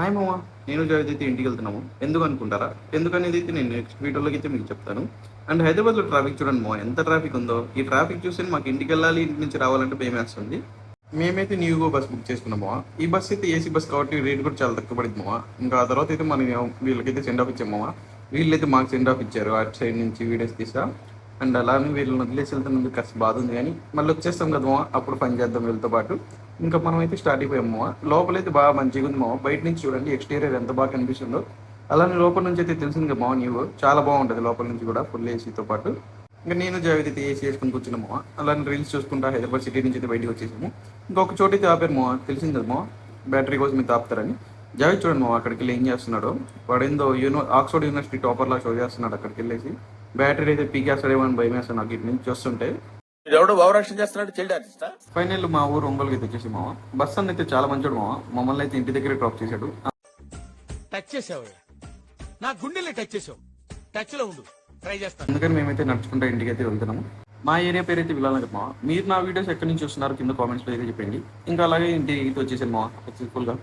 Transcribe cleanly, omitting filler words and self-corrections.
Hi మామ, నేను జావేద్ అయితే ఇంటికి వెళ్తున్నాము. ఎందుకు అనుకుంటారా? ఎందుకనేది అయితే నేను నెక్స్ట్ వీడియోలోకి అయితే మీకు చెప్తాను. అండ్ హైదరాబాద్లో ట్రాఫిక్ చూడండి మామ, ఎంత ట్రాఫిక్ ఉందో. ఈ ట్రాఫిక్ చూస్తే మాకు ఇంటికి వెళ్ళాలి, ఇంటి నుంచి రావాలంటే భయం వేస్తుంది. మేమైతే న్యూగో బస్ బుక్ చేసుకున్నాం మామ. ఈ బస్ అయితే ఏసీ బస్ కాబట్టి రేట్ కూడా చాలా తక్కువ పడింది మామ. ఇంకా ఆ తర్వాత అయితే మనం వీళ్ళకైతే సెండ్ ఆఫ్ ఇచ్చాం మామ. వీళ్ళైతే మాకు సెండ్ ఆఫ్ ఇచ్చారు అటు సైడ్ నుంచి వీడియోస్ తీసా. అండ్ అలానే వీళ్ళని వదిలేసి వెళ్తున్నందుకు కాస్త బాధ ఉంది, కానీ మళ్ళీ వచ్చేస్తాం కదా మామ, అప్పుడు పని చేద్దాం వీళ్ళతో పాటు. ఇంకా మనం అయితే స్టార్ట్ అయిపోయాము మామ. లోపలైతే బాగా మంచిగా ఉంది మామ. బయట నుంచి చూడండి ఎక్స్టీరియర్ ఎంత బాగా కనిపిస్తుందో. అలానే లోపల నుంచి అయితే తెలిసింది కదా మామ, న్యూ చాలా బాగుంటుంది లోపల నుంచి కూడా, ఫుల్ ఏసీతో పాటు. ఇంకా నేను జావేద్ అయితే ఏసీ వేసుకుని కూర్చున్నాము మామ. అలానే రీల్స్ చూసుకుంటా హైదరాబాద్ సిటీ నుంచి అయితే బయటకు వచ్చేసాము. ఇంకొక చోట అయితే ఆపారు మామ, తెలిసింది కదా మామ, బ్యాటరీ కోసం అయితే ఆపుతారని. జావేద్ చూడండి మామ అక్కడికి వెళ్ళి ఏం చేస్తున్నాడు. వాడేందో ఆక్స్ఫర్డ్ యూనివర్సిటీ టాపర్లా షో చేస్తున్నాడు అక్కడికి వెళ్ళేసి. బ్యాటరీ అయితే పీకేస్తాడేమో అని భయం వేస్తాను నాకు ఇటు నుంచి చూస్తుంటే. ఎవడో భావరక్షణ చేస్తున్నాడు, చైల్డ్ ఆర్టిస్టా? ఫైనల్ మా ఊరు ఒంగోలుకి అయితే వచ్చేసి మామ. బస్ అన్న అయితే చాలా మంచోడు మామ, మమ్మల్ని అయితే ఇంటి దగ్గరే డ్రాప్ చేశాడు. టచ్ చేసావు, నా గుండెల్ని టచ్ చేసావు. టచ్ లో ఉండు, ట్రై చేస్తాను. అందుకని మేమైతే నడుచుకుంటా ఇంటికి అయితే వెళ్తున్నాము. మా ఏరియా పేరు అయితే విలానగర్ మామ. మీరు నా వీడియోస్ ఎక్కడి నుంచి చూస్తున్నారు కింద కామెంట్స్ లో అయితే చెప్పండి. ఇంకా అలాగే ఇంటికి అయితే వచ్చేసాను మామ సక్సెస్ఫుల్ గా.